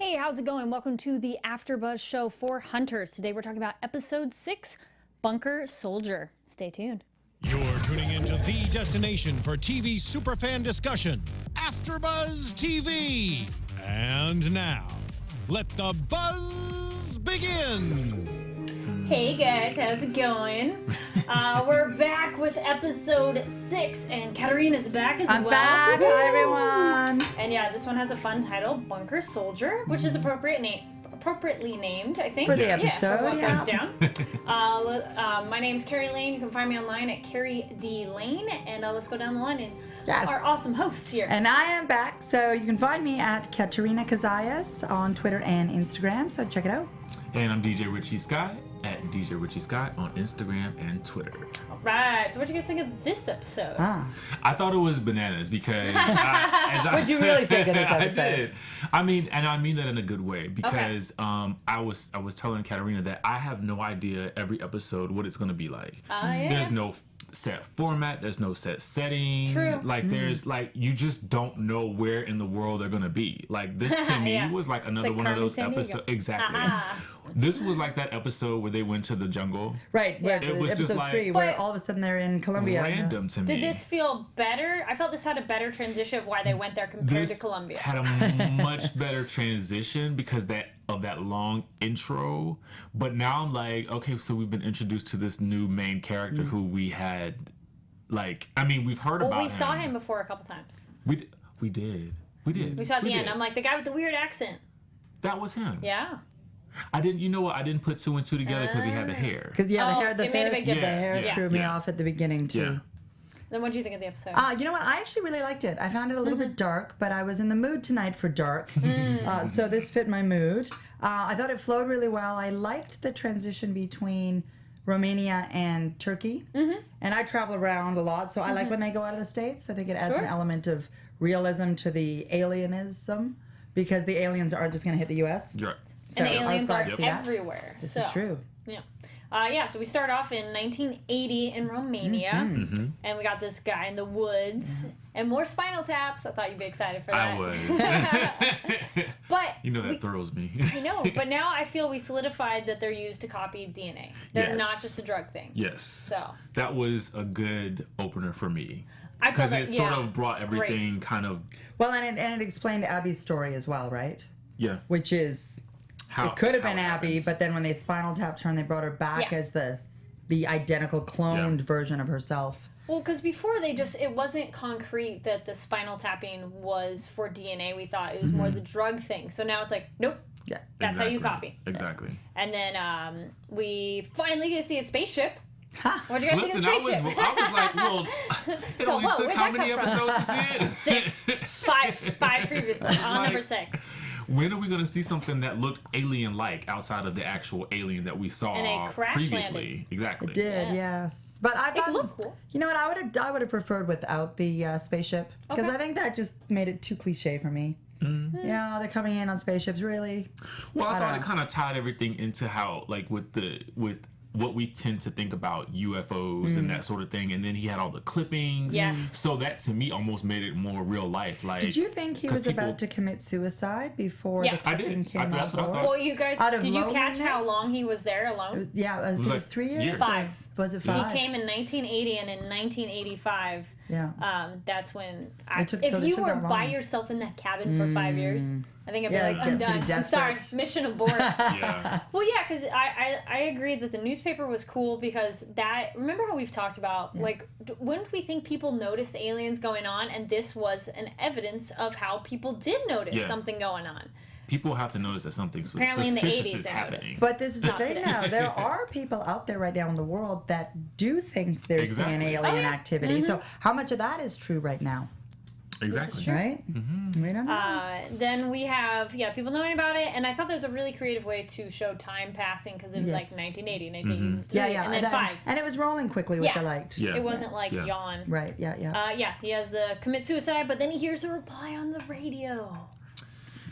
Hey, how's it going? Welcome to the AfterBuzz show for Hunters. Today we're talking about episode 6, Bunker Soldier. Stay tuned. You're tuning into the destination for TV superfan discussion, AfterBuzz TV. And now, let the buzz begin. Hey guys, how's it going? We're back with episode 6, and Katarina's back as well. I'm back. Hi, everyone. And yeah, this one has a fun title, Bunker Soldier, which is appropriately named, I think. For the episode, yeah. Goes down. My name's Carrie Lane. You can find me online at Carrie D. Lane. And let's go down the line and our awesome hosts here. And I am back, so you can find me at Katarina Kazayas on Twitter and Instagram, so check it out. And I'm DJ Richie Scott at DJ Richie Scott on Instagram and Twitter. All right, so what do you guys think of this episode? I thought it was bananas because What'd you really think of this episode? I did. I mean that in a good way because I was telling Katarina that I have no idea every episode what it's going to be like. Yeah. There's no set format, there's no set setting. True. Like there's like you just don't know where in the world they're going to be. Like this to me was like another like one of those Carmen Sandiego. episodes. Exactly. This was like that episode where they went to the jungle. Right, where It was just episode like- 3, where But- all of a sudden they're in Colombia. Random to me. Did this feel better? I felt this had a better transition of why they went there compared to Colombia. Had a much better transition because of that long intro. But now I'm like, okay, so we've been introduced to this new main character who we had, like, I mean, we've heard about him. We saw him before a couple times. We did. We saw at the end. did. I'm like, the guy with the weird accent. That was him. Yeah. You know what? I didn't put 2 and 2 together because he had the hair. Because, the hair, it made a big difference. The hair Yeah, threw me yeah. off at the beginning, too. Yeah. Then what do you think of the episode? You know what? I actually really liked it. I found it a little bit dark, but I was in the mood tonight for dark. So this fit my mood. I thought it flowed really well. I liked the transition between Romania and Turkey. And I travel around a lot, so I like when they go out of the States. I think it adds an element of realism to the alienism because the aliens aren't just going to hit the U.S. You're right. So and the I was aliens glad are to see that. everywhere. This so, is true. Yeah. So we start off in 1980 in Romania, and we got this guy in the woods, and more Spinal Taps. I thought you'd be excited for that. I was. But You know that throws me. I know, but now I feel we solidified that they're used to copy DNA. They're Yes. not just a drug thing. Yes. So That was a good opener for me. I felt Because that, it sort yeah, of brought it's great. everything kind of, Well, and it explained Abby's story as well, right? yeah. Which is, How it could have how been it Abby, happens. but then when they Spinal Tapped her and they brought her back Yeah. as the identical cloned Yeah. version of herself. Well, because before it wasn't concrete that the spinal tapping was for DNA. We thought it was more the drug thing. So now it's like, nope, Yeah. that's how you Exactly. copy. Exactly. And then we finally get to see a spaceship. What do you guys Listen, think I of was the spaceship? like, well, it So, only whoa, took where'd how that many come from? episodes to see it? 6. Five previously. On like- number 6. When are we going to see something that looked alien-like outside of the actual alien that we saw And a crash previously? landing. Exactly. Did, yes. But I thought, looked cool. You know what? I would have preferred without the spaceship because Okay. I think that just made it too cliche for me. Yeah, they're coming in on spaceships, really. Well, I I thought don't it know. kind of tied everything into how, like, with what we tend to think about UFOs and that sort of thing, and then he had all the clippings. Yes. So that to me almost made it more real life. Like, Did you think he 'cause was people- about to commit suicide before Yes. the I did. second came That's on what I board? thought. Well, you guys, Out of did you catch how loneliness? long he was there alone? It was, yeah, I think it was like 3 years. years. 5. Was it 5? He came in 1980, and in 1985, Yeah. that's when. It took- if so they you took were that by long. yourself in that cabin for 5 years, I think I'd be Yeah, like, get I'm pretty done. I'm sorry, desperate. mission abort. Yeah. Well, yeah, because I agree that the newspaper was cool because that. Remember how we've talked about like, wouldn't we think people noticed aliens going on, and this was an evidence of how people did notice Yeah. something going on. People have to notice that something Apparently in the suspicious 80s is they happening. noticed. But this is the Not thing today. now. There are people out there right now in the world that do think they're seeing Exactly. alien Oh, yeah. activity. So how much of that is true right now? Exactly. true. Right? We don't know. Then we have people knowing about it, and I thought there was a really creative way to show time passing because it was like Yes. 1980, 1983, Yeah, yeah. and then 5. And it was rolling quickly, which Yeah. I liked. Yeah. It wasn't like Yeah. yawn. Right, yeah, yeah. He has the commit suicide, but then he hears a reply on the radio.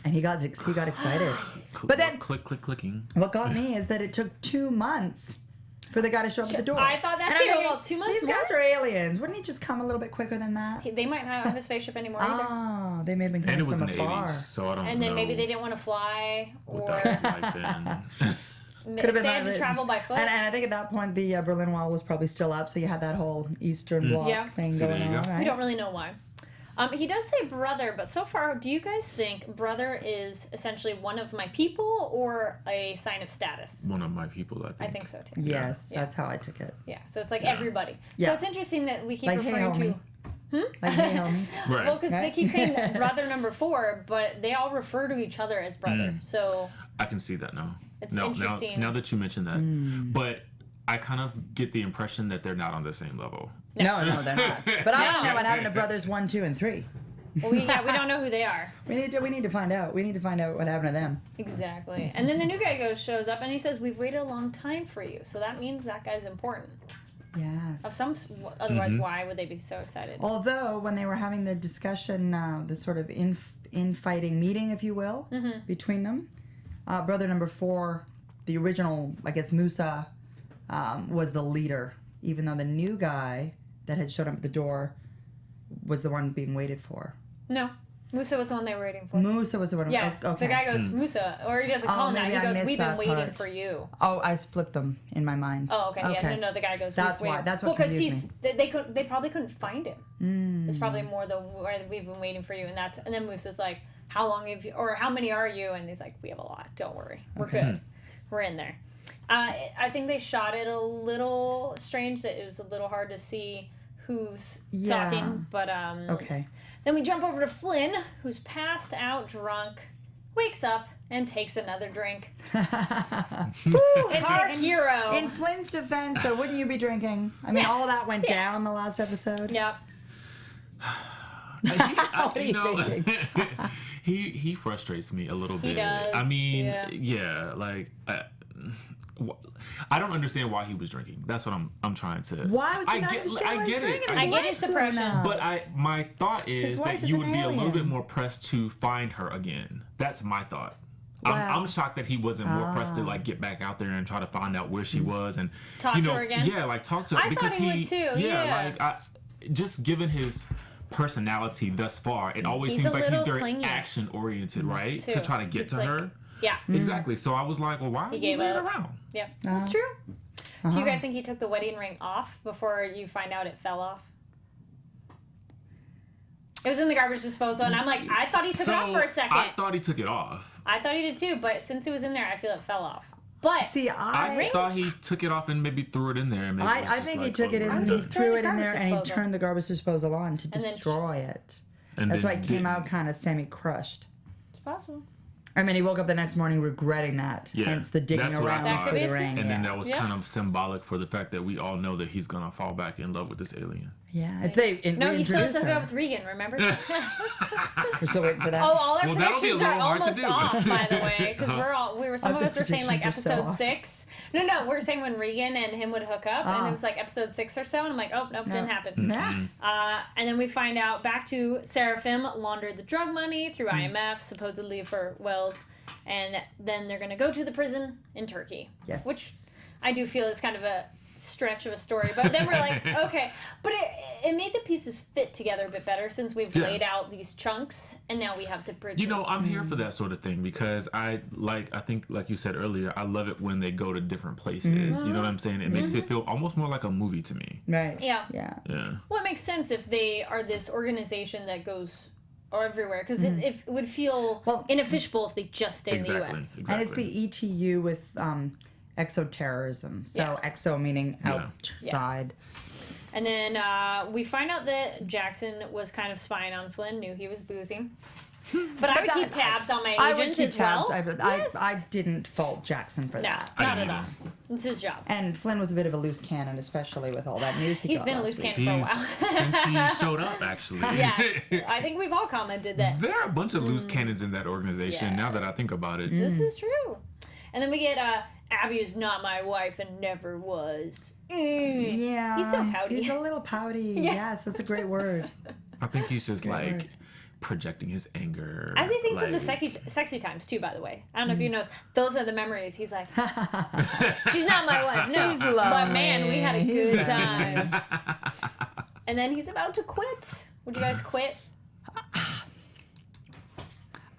And he got excited. But then clicking. what got me is that it took 2 months for the guy to show up at the door. I thought that And I'm too. thinking, Well, 2 months These guys are aliens. Wouldn't he just come a little bit quicker than that? They might not have a spaceship anymore either. Oh, they may have been And coming it was from in the afar. 80s, so I don't know. And then maybe they didn't want to fly, what or that was like then. Could have they had to travel by foot. And I think at that point the Berlin Wall was probably still up, so you had that whole Eastern Bloc Yeah. thing So there going you on, go. right? We don't really know why. He does say brother, but so far, do you guys think brother is essentially one of my people or a sign of status? One of my people, I think. I think so too. Yes, Yeah. that's how I took it. Yeah, so it's like Yeah. everybody. Yeah. So it's interesting that we keep Like, hey, referring homie. to. Like, hey, homie. Right. Well, because they Right? keep saying that brother number 4, but they all refer to each other as brother. So I can see that now. It's now, interesting. Now that you mention that. Hmm. But I kind of get the impression that they're not on the same level. No, they're not. But I don't No. know what happened to brothers 1, 2, and 3. we don't know who they are. We need to find out. We need to find out what happened to them. Exactly. And then the new guy shows up and he says, "We've waited a long time for you." So that means that guy's important. Yes. Otherwise, why would they be so excited? Although when they were having the discussion, the sort of infighting meeting, if you will, between them, brother number 4, the original, I guess Musa, was the leader, even though the new guy that had showed up at the door was the one being waited for. No. Musa was the one they were waiting for. Musa was the one. Yeah. Oh, okay. The guy goes, Musa, or he doesn't call him that. maybe He I goes, missed "We've been that waiting part. for you." Oh, I flipped them in my mind. Oh, okay. Yeah, no, the guy goes, That's "We've why. waited." That's what Well, because confused me. they probably couldn't find him. It's probably more the where we've been waiting for you, and then Musa's like, "How long have you, or how many are you?" And he's like, "We have a lot. Don't worry, we're good. We're in there." I think they shot it a little strange. That it was a little hard to see who's Yeah. talking, but Okay. Then we jump over to Flynn, who's passed out drunk, wakes up, and takes another drink. Our hero. In Flynn's defense, so wouldn't you be drinking? I mean, Yeah. all of that went Yeah. down the last episode. Yep. What are you thinking? he frustrates me a little bit. does, I mean, yeah. like I don't understand why he was drinking. That's what I'm trying to. Why would you I not get, understand I why he's get drinking? it. His I get wife's his blown depression. out. But my thought is His wife that is you an would be a little bit alien. more pressed to find her again. That's my thought. Wow. I'm shocked that he wasn't more pressed to like get back out there and try to find out where she was and Talk you to know, her again? yeah, like talk to her I because thought he would too, yeah. like just given his personality thus far, it always He's seems a like he's little very clingy. action oriented, right? Too. To try to get He's to like- her. Yeah. Exactly. So I was like, well, why are you gave laying up. around? Yeah. That's true. Do you guys think he took the wedding ring off before you find out it fell off? It was in the garbage disposal, and I'm like, I thought he took it off for a second. I thought he took it off. I thought he did too, but since it was in there, I feel it fell off. But See, I thought he took it off and maybe threw it in there. And maybe it was I just think like, he took oh, it in, we're he done. threw it in garbage there, and he disposal. turned the garbage disposal on to then- destroy it. And That's then why it came didn't. out kind of semi-crushed. it's possible. I mean, he woke up the next morning regretting that. Yeah, Hence the digging that's what I around thought. for the That could be it ring. too. And then yeah. that was Yeah. kind of symbolic for the fact that we all know that he's gonna fall back in love with this alien. Yeah, if they No, he still has reintroduce to hook her. up with Regan, remember? We're still waiting for that. Oh, all our Well, that'll be a predictions are little hard to almost do. off, by the way, because some of The us were saying like predictions are so episode off. 6. No, we were saying when Regan and him would hook up, and it was like episode 6 or so, and I'm like, oh, nope, didn't happen. Nah. And then we find out back to Seraphim laundered the drug money through IMF, supposedly for Wells, and then they're going to go to the prison in Turkey. Yes. Which I do feel is kind of a stretch of a story, but then we're like, okay. But it made the pieces fit together a bit better since we've Yeah. laid out these chunks, and now we have the bridges. You know, I'm here for that sort of thing because I think like you said earlier, I love it when they go to different places. Mm-hmm. You know what I'm saying? It makes it feel almost more like a movie to me. Right. Yeah. Yeah. Yeah. Well, it makes sense if they are this organization that goes everywhere, because it would feel Well- inefficient if they just stay in the Exactly. U.S. Exactly. And it's the ETU with exoterrorism. So Yeah. exo meaning Yeah. outside. And then we find out that Jackson was kind of spying on Flynn, knew he was boozing. But I would keep tabs on my I would agent keep as tabs. well. I, I didn't fault Jackson for No, that. not didn't at all. either. It's his job. And Flynn was a bit of a loose cannon, especially with all that news he He's got been a last loose week. cannon. He's, So wow. since he showed up, actually. Yes, I think we've all commented that There are a bunch of loose cannons in that organization. Now that I Yes. think about it. this is true. And then we get Abby is not my wife and never was. Yeah. He's so pouty. He's a little pouty. Yes, that's a great word. I think he's just Good like word. projecting his anger. As he thinks of the like- sexy times too, by the way. I don't know if you know. Those are the memories. He's like, she's not my wife. No, He's but man, lonely. we had a He's good time. And then he's about to quit. Would you guys quit?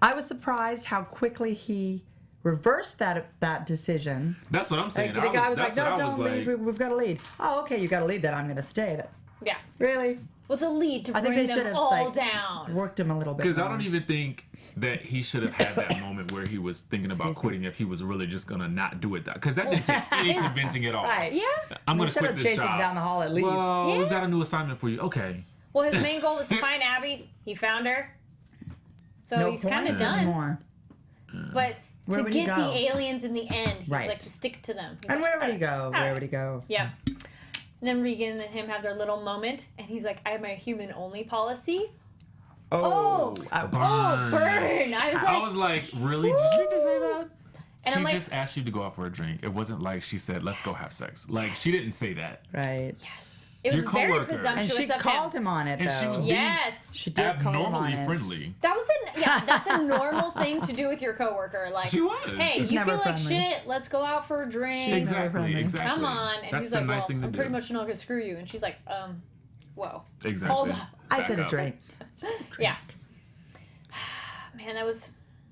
I was surprised how quickly he reversed that decision. That's what I'm saying. Like, the guy was like, that's no, what I was don't leave. We've got a lead. Oh, okay, you got a lead, then I'm going to stay. Yeah. Really? What's a lead to I think bring they should them have all like, down? worked him a little bit Because I more. don't even think that he should have had that moment where he was thinking about Excuse me. quitting if he was really just gonna not do it. Because that didn't take any His- convincing at all. Right. Yeah. I'm You gonna should quit have this chased him job. down the hall at least. Well, Yeah. we've got a new assignment for you. Okay. Well, his main goal was to find Abby. He found her. So no he's point kind of done. anymore. But Where to would he get go? the aliens in the end, he's Right. like to stick to them. He's And like, where would he "Alright, go? alright." Where would he go? Yeah. And then Regan and him have their little moment, and he's like, "I have my human only policy." Oh, burn. Oh, burn! I was like, really? Did you just say that? And She I'm like, just asked you to go out for a drink. It wasn't like she said, "Let's go have sex." Like she didn't say that. Right. it was your very coworker. And presumptuous she of called him. him on it, And though. she was being Yes, She did call him on abnormally it. friendly. that was that's a normal thing to do with your coworker. Like, She was. hey, She's you never feel like friendly. shit? Let's go out for a drink. She's never Exactly. friendly. Exactly. Come on. And That's he's the like, nice well, thing to I'm do. pretty much not gonna screw you. And she's like, whoa. Exactly. Hold up. I Back said a up. drink. Yeah. Man, that was,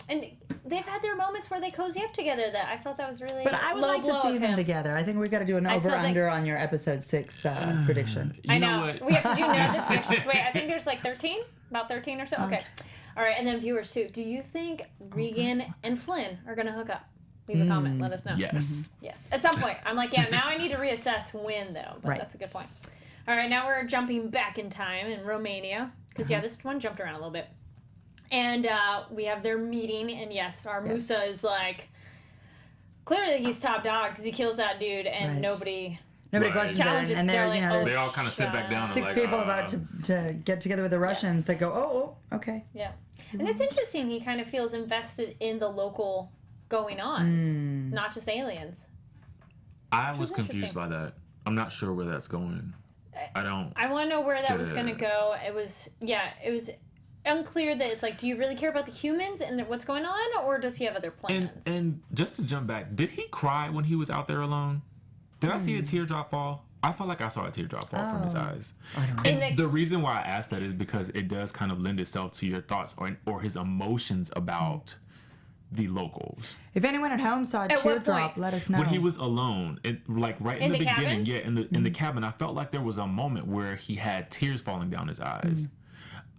and they've had their moments where they cozy up together. That I felt that was really But I would low like to blow see of them him. together. I think we've got to do an I still over-under on your episode 6 prediction. You I know know. what? We have to do another predictions. Wait, I think there's like 13? About 13 or so? Okay. All right, and then viewers too. Do you think Regan and Flynn are going to hook up? Leave a comment. Let us know. Yes. Yes. At some point. I'm like, yeah, now I need to reassess when, though. But Right. that's a good point. All right, now we're jumping back in time in Romania. Because, yeah, this one jumped around a little bit. And we have their meeting. And, yes, our Musa is like, clearly he's top dog because he kills that dude and Right. nobody Nobody Right. questions it, challenges. and they're, like, you know, oh, They all kind of sit back down. and 6 like, people about to get together with the Russians Yes. that go, oh, okay. Yeah. And it's interesting. He kind of feels invested in the local going-ons, not just aliens. I was interesting. confused by that. I'm not sure where that's going. I don't. I want to know where that was going to Good. go. It was unclear that it's like, do you really care about the humans and what's going on, or does he have other plans? And just to jump back, did he cry when he was out there alone? Did I see a teardrop fall? I felt like I saw a teardrop fall from his eyes. I don't know. In And the- the reason why I asked that is because it does kind of lend itself to your thoughts or his emotions about the locals. If anyone at home saw a At what teardrop, point? let us know. When he was alone, like right in, In the the beginning, cabin? yeah, in Mm-hmm. the cabin, I felt like there was a moment where he had tears falling down his eyes.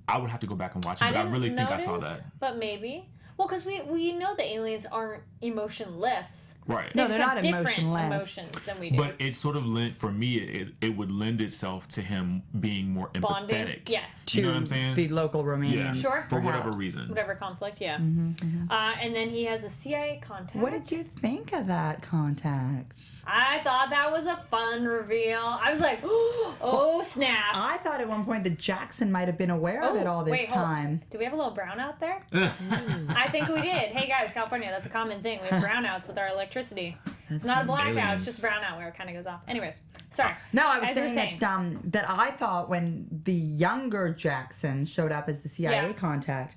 I would have to go back and watch it, but I didn't really think I saw notice, that. But maybe. Well, because we know the aliens aren't emotionless. Right. No, They they're just have not different emotionless. emotions than we do. But it sort of lent, for me, it would lend itself to him being more Bonding. empathetic. Yeah. You know what I'm saying? the local Romanians. Yeah. Sure. For whatever perhaps. reason. Whatever conflict, yeah. And then he has a CIA contact. What did you think of that contact? I thought that was a fun reveal. I was like, oh snap. I thought at one point that Jackson might have been aware of it all this wait, hold on. time. Do we have a little brownout there? I think we did. Hey guys, California, that's a common thing. We have brownouts with our electricity. It's not a blackout, Aliens. it's just brownout where it kind of goes off. Anyways, sorry. No, I was As you were saying that I thought when the younger Jackson showed up as the CIA Yeah. contact,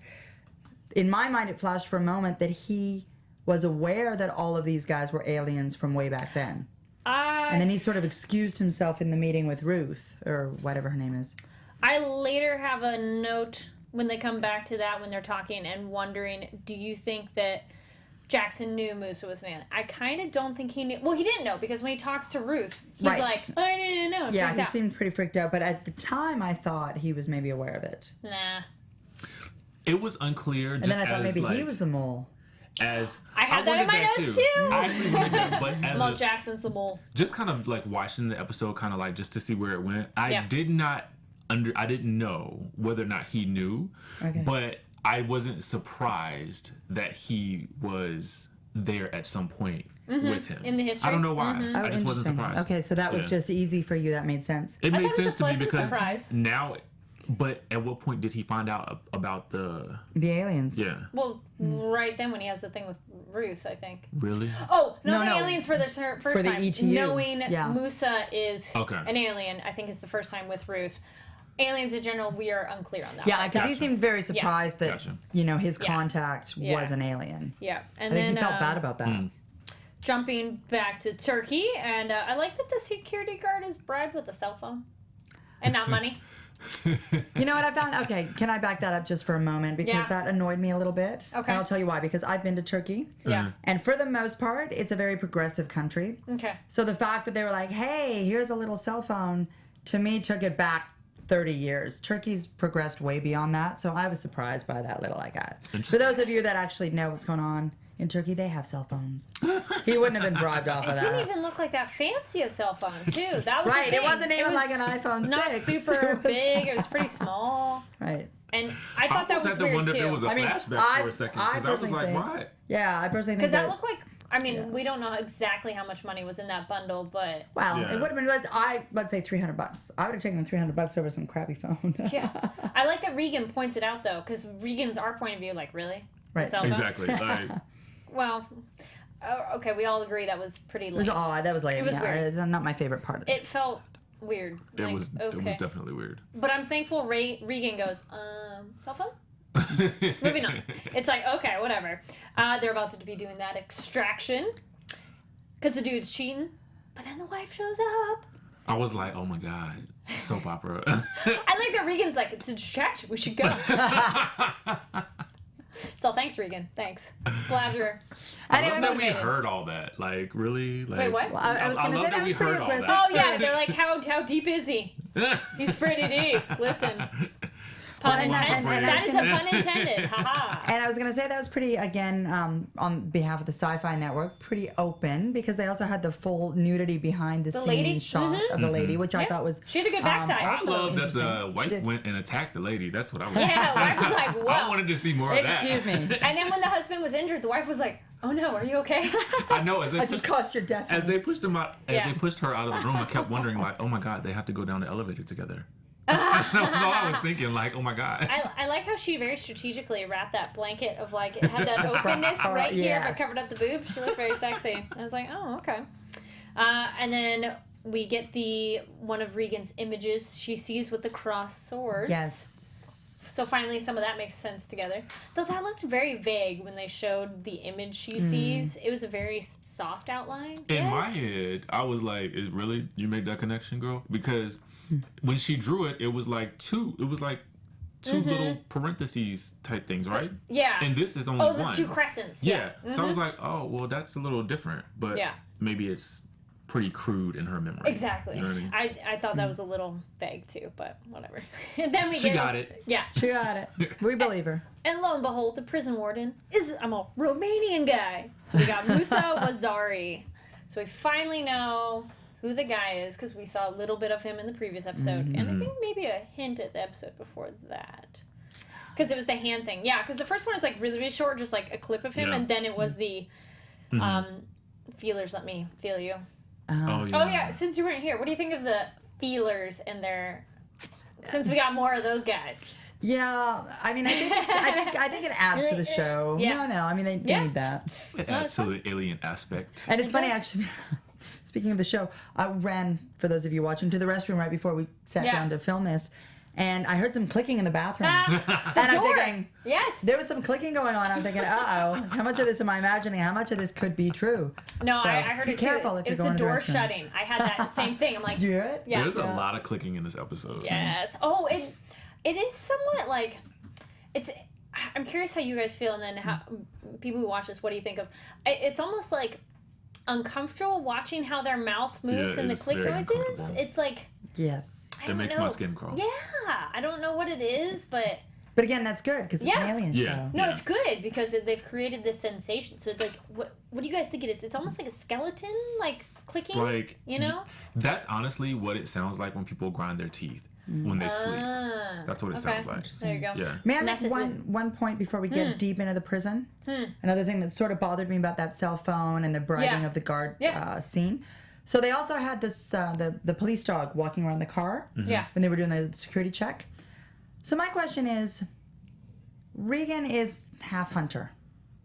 in my mind it flashed for a moment that he was aware that all of these guys were aliens from way back then. And then he sort of excused himself in the meeting with Ruth, or whatever her name is. I later have a note when they come back to that when they're talking and wondering, do you think that Jackson knew Musa was an alien? I kind of don't think he knew. Well, he didn't know because when he talks to Ruth, he's Right. like, I didn't know. Yeah, Freaks he out. seemed pretty freaked out, but at the time I thought he was maybe aware of it. Nah. It was unclear. And just then I thought as, maybe like, he was the mole. As I had that in wondered my notes, too. I actually wondered that, but as Well, a, Jackson's the mole. just kind of like watching the episode, kind of like just to see where it went. I Yeah. did not I didn't know whether or not he knew, Okay. but I wasn't surprised that he was there at some point with him In the history? I don't know why. Mm-hmm. I just wasn't interesting. surprised. Okay, so that was Yeah. just easy for you. That made sense. It I made thought it was sense a to me pleasant because surprise. now. But at what point did he find out about the? The aliens. Yeah, Well, right then when he has the thing with Ruth, I think. really? Oh, no, No, the no. aliens for the first For the time. ETU. Knowing Yeah. Musa is Okay. an alien, I think is the first time with Ruth. aliens in general, we are unclear on that. Yeah, because he Gotcha. seemed very surprised that Gotcha. his contact Yeah. was an alien. Yeah. I And think then he felt bad about that. jumping back to Turkey, and I like that the security guard is bribed with a cell phone and not money. You know what I found? Okay, can I back that up just for a moment? Because Yeah. that annoyed me a little bit. Okay. And I'll tell you why. Because I've been to Turkey. Yeah. And for the most part, it's a very progressive country. Okay. So the fact that they were like, hey, here's a little cell phone, to me took it back 30 years. Turkey's progressed way beyond that. So I was surprised by that little For those of you that actually know what's going on in Turkey, they have cell phones. He wouldn't have been bribed off of It that. didn't even look like that fancy a cell phone, too. That was the Right, it thing. wasn't even was like an iPhone not 6. super It was big. It was pretty small. Right. And I thought that was had to weird, wonder too. if it was a I mean, flashback for a second because I was personally like, think- what? Yeah, I personally think Because that looked like, I mean, we don't know exactly how much money was in that bundle, but Well, Yeah. it would have been. Let's say $300. I would have taken the $300 over some crappy phone. yeah. I like that Regan points it out, though, because Regan's our point of view, like, really? A Right. cell phone? Exactly. Like, Well, okay, we all agree that was pretty It lame. was odd. That was lame. It was weird. Not my favorite part of it. It felt weird. it Like, was definitely weird. But I'm thankful Regan goes, cell phone? Moving on. It's like, okay, whatever. They're about to be doing that extraction because the dude's cheating. But then the wife shows up. I was like, oh my god, soap opera. I like that Regan's like, it's a distraction. We should go. So thanks, Regan. Thanks. Glad you're. I Anyway, love that we motivated. heard all that. Like, really? Like, Wait, what? Well, I was gonna love say that we was pretty heard all aggressive. that. Oh yeah, they're like, how deep is he? He's pretty deep. Listen. Pun and- intended. and- That is a pun intended. Haha. And I was gonna say that was pretty, again, on behalf of the Sci-Fi Network, pretty open because they also had the full nudity behind the scene lady? shot of the lady, which I Yeah. thought was. She had a good backside. I also love that the interesting. wife She did. went and attacked the lady. That's what I was. Yeah, wife was like, I whoa. wanted to see more of that. Excuse me. And then when the husband was injured, the wife was like, "Oh no, are you okay?" I know. As they I just caused your death. as they pushed him out, as Yeah. they pushed her out of the room, I kept wondering, like, oh my god, they have to go down the elevator together. That was all I was thinking. Like, oh my god. I like how she very strategically wrapped that blanket of like it had that openness right here, but Yes. covered up the boob. She looked very sexy. I was like, oh okay. And then we get the one of Regan's images she sees with the crossed swords. Yes. So finally, some of that makes sense together. Though that looked very vague when they showed the image she sees. It was a very soft outline. In my Yes. head, I was like, really? You made that connection, girl? Because when she drew it, it was like two little parentheses type things, right? Yeah. And this is only Oh, one. the two crescents. Yeah. Yeah. So I was like, oh, well, that's a little different. But Yeah. maybe it's pretty crude in her memory. Exactly. You know what I mean? I thought that was a little vague too, but whatever. And then we She get got it. Yeah. She got it. We believe her. And lo and behold, the prison warden is a Romanian guy. So we got Musa Wazari. So we finally know who the guy is because we saw a little bit of him in the previous episode, and I think maybe a hint at the episode before that. Because it was the hand thing. Yeah, because the first one is like really, really short, just like a clip of him, Yeah. and then it was the feelers let me feel you. Oh, yeah. Oh yeah, since you weren't here, what do you think of the feelers and their? Since we got more of those guys. Yeah, I mean, I think it adds to the show. Yeah. No, I mean they Yeah. need that. It adds to the alien aspect. And it's It funny, does. actually. Speaking of the show, I ran, for those of you watching, to the restroom right before we sat Yeah. down to film this, and I heard some clicking in the bathroom. and I'm Door. thinking, Yes. there was some clicking going on. I'm thinking, uh-oh, how much of this am I imagining? How much of this could be true? No, So, I heard be it too. careful if It was you're the going to the door restroom. shutting. I had that same thing. I'm like, Did you hear it? yeah. There's a lot of clicking in this episode. Yes. Oh, it is somewhat like it's. I'm curious how you guys feel, and then how people who watch this. What do you think of? It's almost like uncomfortable watching how their mouth moves Yeah, and the it's click very noises. uncomfortable. It's like Yes. I It don't makes know. my skin crawl. Yeah, I don't know what it is, but But again, that's good, because it's Yeah. an alien Yeah. show. no, Yeah. it's good because they've created this sensation. So it's like, what do you guys think it is? It's almost like a skeleton, like clicking. It's like, you know. That's honestly what it sounds like when people grind their teeth when they sleep. Ah, That's what it okay. sounds like. There you go. Yeah. May I make Message one point before we get deep into the prison? Another thing that sort of bothered me about that cell phone and the bribing Yeah. of the guard Yeah. scene. So they also had this the police dog walking around the car Yeah. when they were doing the security check. So my question is, Regan is half hunter,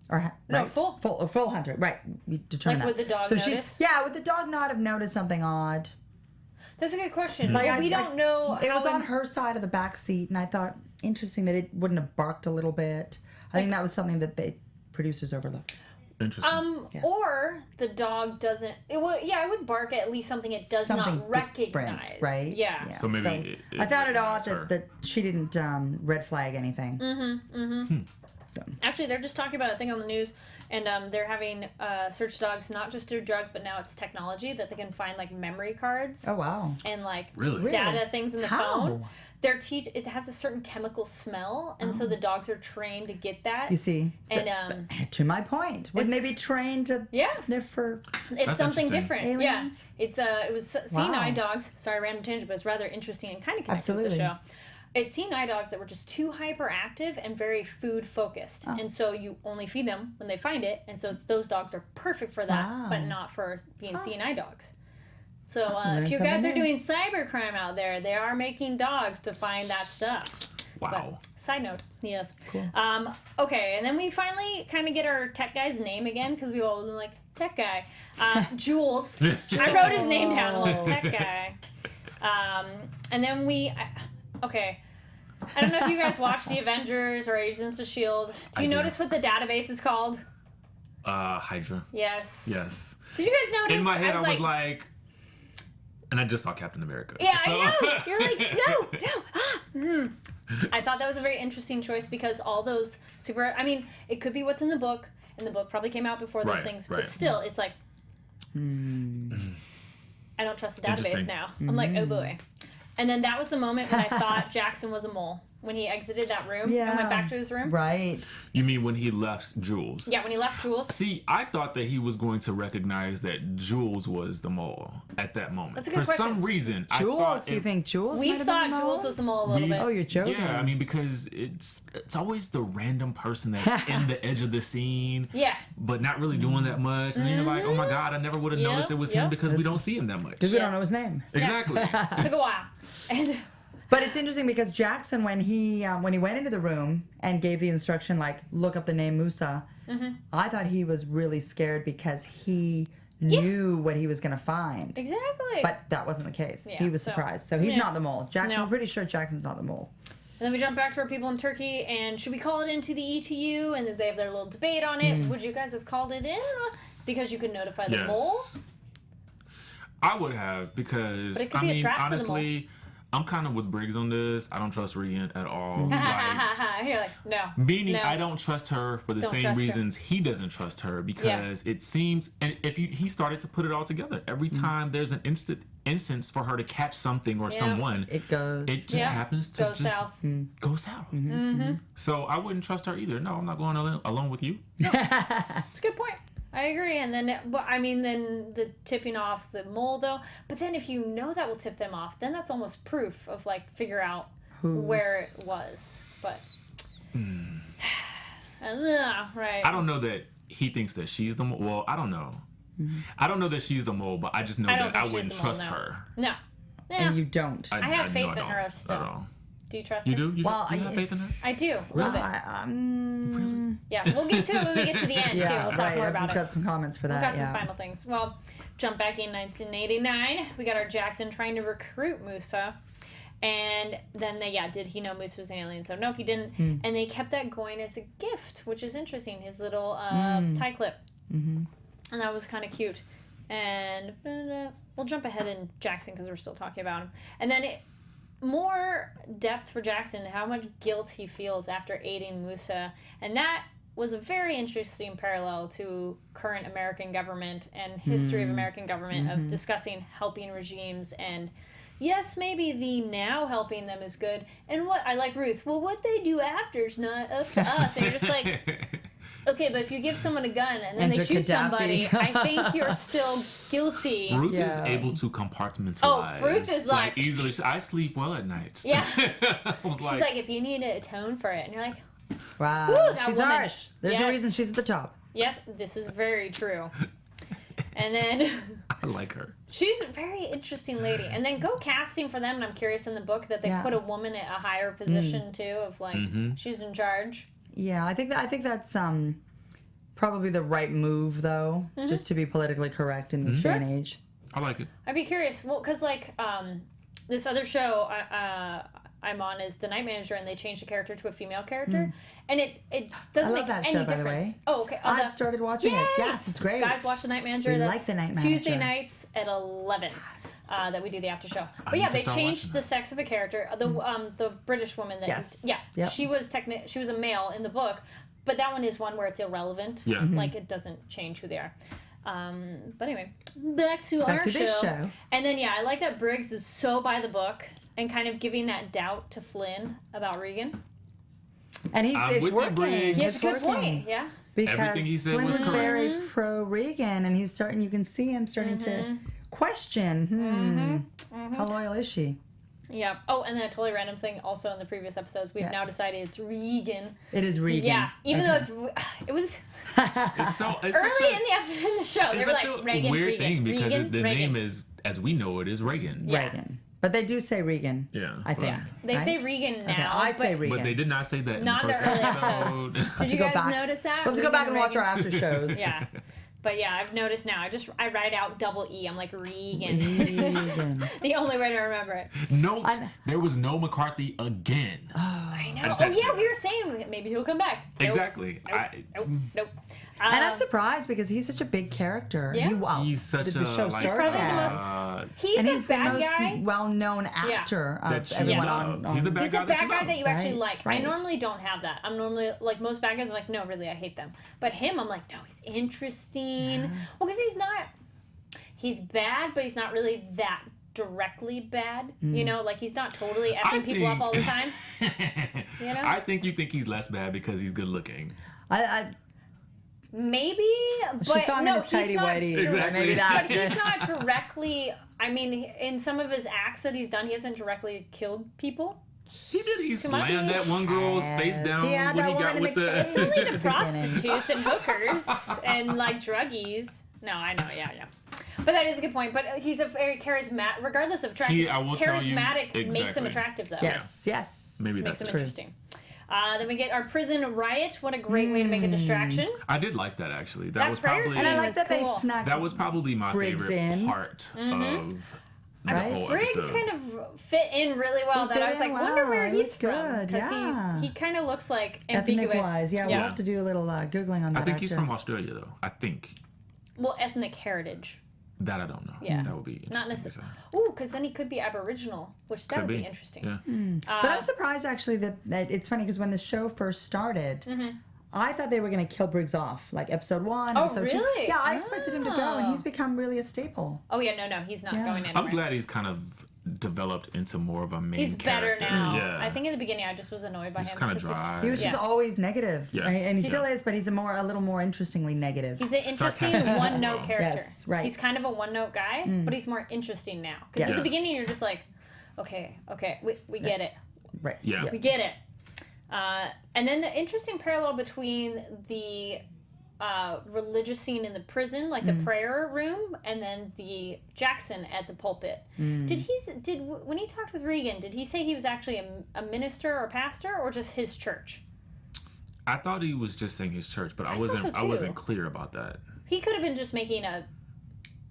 or No, right? full. full hunter, right? We determined Like, that. would the dog so notice? would the dog not have noticed something odd? That's a good question. Like, Well, we don't know It how was on her side of the back seat, and I thought interesting that it wouldn't have barked a little bit. I think that was something that the producers overlooked. Interesting. Or the dog doesn't. It would bark at least something it does Something not recognize. different, right? Yeah. So maybe I found it odd recognized her. that she didn't red flag anything. Actually, they're just talking about a thing on the news, and they're having search dogs not just through drugs, but now it's technology that they can find like memory cards Oh wow! and like Really? data things in the How? phone. It has a certain chemical smell, and so the dogs are trained to get that. You see, And to my point, wouldn't they be trained to Yeah. sniff for? it's That's something interesting. different. Aliens? Yeah, it was seeing Wow. eye dogs. Sorry, random tangent, but it's rather interesting and kind of connected with the Absolutely. show. It's seeing eye dogs that were just too hyperactive and very food focused, Oh. and so you only feed them when they find it, and so those dogs are perfect for that, Wow. but not for being seeing eye dogs. So learn if you guys are something new. doing cybercrime out there, they are making dogs to find that stuff. Wow. Side note, yes. Cool. Okay, and then we finally kind of get our tech guy's name again because we all were like tech guy, Jules. I wrote his name down. I'm like tech guy. And then okay. I don't know if you guys watch the Avengers or Agents of Shield. Do you I do. notice what the database is called? Hydra. Yes. Yes. Did you guys notice? In my head, I was like, and I just saw Captain America. Yeah, so. I know. You're like, no. I thought that was a very interesting choice because all those I mean, it could be what's in the book, and the book probably came out before those Right, things, right. but still, it's like, I don't trust the database Interesting. now. I'm like, oh boy. And then that was the moment when I thought Jackson was a mole. When he exited that room and went back to his room. Right. You mean when he left Jules? Yeah, when he left Jules. See, I thought that he was going to recognize that Jules was the mole at that moment. That's a good For question. some reason, I Jules, thought you think Jules? We might have thought been the Jules mole? was the mole a little We- bit. Oh, you're joking. Yeah, I mean because it's always the random person that's in the edge of the scene, Yeah. but not really doing that much, and then you're like, oh my god, I never would have Yep, noticed it was yep. him because we don't see him that much. Because we don't Yes. know his name. Exactly. Took a while. And But it's interesting because Jackson, when he went into the room and gave the instruction, like, look up the name Musa, I thought he was really scared because he knew what he was going to find. exactly. But that wasn't the case. Yeah, He was so- surprised. So he's yeah. not the mole. Jackson, No. I'm pretty sure Jackson's not the mole. And then we jump back to our people in Turkey, and should we call it into the ETU? And then they have their little debate on it. Would you guys have called it in? Because you could notify the mole. Yes. I would have because But it could I be a mean trap for the honestly, I'm kind of with Briggs on this. I don't trust Regan at all. Like, You're like, no. meaning no. I don't trust her for the Don't same trust her. reasons he doesn't trust her because it seems and if he started to put it all together every time there's an instance for her to catch something or Yeah. someone It goes. it just Yeah. happens to Go just south. go south. So I wouldn't trust her either. No, I'm not going alone with you. It's a good point. I agree. And then, then the tipping off the mole, though. But then if you know that will tip them off, then that's almost proof of, like, figure out where it was. But, right. I don't know that he thinks that she's the mole. Well, I don't know. I don't know that she's the mole, but I just know I don't that I think she's wouldn't the mole, trust no. her. No. Yeah. And you don't. I have faith no, in don't her still. At all. Do you trust You her? do? You, Well, you have faith in her? I do. A little bit. Yeah. We'll get to it when we get to the end, too. Yeah, We'll talk right. more We've about it. got some comments for that. We've got some yeah. final things. Well, jump back in 1989. We got our Jackson trying to recruit Musa. And then did he know Musa was an alien? So nope, he didn't. And they kept that going as a gift, which is interesting. His little tie clip. Mm-hmm. And that was kind of cute. And we'll jump ahead in Jackson because we're still talking about him. And then more depth for Jackson, how much guilt he feels after aiding Musa. And that was a very interesting parallel to current American government and history of American government of discussing helping regimes and yes, maybe the now helping them is good. And what I like Ruth, well, what they do after is not up to us. And you're just like, okay, but if you give someone a gun and then Enter they shoot Gaddafi. somebody, I think you're still guilty. Ruth is Yeah. able to compartmentalize. Oh, Ruth is like- easily. I sleep well at night. Yeah. I was She's like, like, if you need to atone for it, and you're like, Wow. Woo, that She's woman. harsh. There's Yes. a reason she's at the top. yes, this is very true. And then I like her. she's a very interesting lady. And then go casting for them, and I'm curious in the book that they Yeah. put a woman at a higher position too, of like she's in charge. Yeah, I think that's probably the right move though, just to be politically correct in this day and age. I like it. I'd be curious. Well, because like this other show I'm on is The Night Manager, and they changed the character to a female character, and it doesn't I make love that any show, by the difference. way. Oh, okay. I've started watching it. Yay! Yes, it's great. Guys, watch The Night Manager. We That's like The Night Tuesday Manager. nights at 11. That we do the after show. But need yeah, to they start changed watching the sex of a character. The British woman that Yes. yeah, she was she was a male in the book, but that one is one where it's irrelevant. Yeah. Like it doesn't change who they are. But anyway, back to our to this show. And then yeah, I like that Briggs is so by the book and kind of giving that doubt to Flynn about Regan. And I'm it's with you, working. Briggs. He It's has a good working. point. Yeah. Because Everything he said Flynn was was correct. very pro Regan, and he's starting. You can see him starting to question. How loyal is she? Yeah. Oh, and then a totally random thing. Also in the previous episodes, we've now decided it's Regan. It is Regan. Yeah. Even Okay. though it was It's so it's early such a, in the show. They it's were such like a Reagan, weird Regan, thing because Regan, the Reagan. name is, as we know it, is Reagan. Yeah. Regan. But they do say Regan. Yeah, I but- think. Yeah. They say right? Regan now. Okay, I say but Regan. But they did not say that Not in in the the first early episode. Did you go guys back. notice that? Let's go back and watch our Regan? after shows. Yeah. But yeah, I've noticed now. I write out double E. I'm like Regan. Regan. The only way to remember it. Notes. There was no McCarthy again. I know. just Oh had to say yeah, we that. were saying maybe he'll come back. Nope. Exactly. Nope. And I'm surprised because he's such a big character. Yeah. He's such the a show like, He's probably the most- He's and a he's the bad most guy. well-known actor that of she everyone loves. on. He's the bad He's guy a bad that guy you that you actually Right, like. right. I normally don't have that. I'm normally like most bad guys. I'm like, no, really, I hate them. But him, I'm like, no, he's interesting. Well, because he's bad, but he's not really that directly bad. You know, like he's not totally effing people up all the time. You know? I think you think he's less bad because he's good looking. I Maybe, she but saw him no, in his tighty he's not. whities. Exactly. Maybe that. But he's not directly. I mean, in some of his acts that he's done, he hasn't directly killed people. He did. He on. slammed that one girl's face down He had when that he got woman with in the the. cage. It's only the Beginning. prostitutes and hookers and like druggies. No, I know, yeah. But that is a good point. But he's a very charismatic, regardless of attractive. I will tell you- Charismatic makes him exactly. attractive, though. Yes, yes. Maybe Makes that's him it. interesting. Then we get our prison riot. What a great way to make a distraction. I did like that actually. That was prayer probably scene And I was like that cool. they snuck. that was probably my Briggs favorite in. part of the Right. whole Briggs episode. kind of fit in really well. He That I fit was like, in wonder well. where He he's was from. good, Because yeah. he kind of looks like ambiguous. Ethnic-wise, yeah, we'll have to do a little Googling on that. I think he's actor. from Australia though. I think Well, ethnic heritage. that I don't know. Yeah. That would be interesting. Not to necessarily. say. Ooh, because then he could be Aboriginal, which that Could would be interesting. Yeah. But I'm surprised actually that it's funny because when the show first started, I thought they were going to kill Briggs off, like episode 1, Oh, episode 2. really? Yeah, I expected him to go, and Oh. he's become really a staple. Oh yeah, no, he's not Yeah. going anywhere. I'm glad he's kind of developed into more of a main He's better character. now. Yeah. I think in the beginning I just was annoyed by he's him. kind of 'cause dry. He was just Yeah. always negative, Yeah. right? And he Yeah. still is, but he's a little more interestingly negative. He's an interesting Sarcastic as one-note well. character. Yes, right. He's kind of a one-note guy, but he's more interesting now. Because at Yes. the beginning you're just like, okay, we get it. Right. Yeah. We get it. And then the interesting parallel between the religious scene in the prison, like the prayer room, and then the Jackson at the pulpit. When he talked with Regan, did he say he was actually a minister or pastor, or just his church? I thought he was just saying his church, but I thought so, wasn't. I too. wasn't clear about that He could have been just making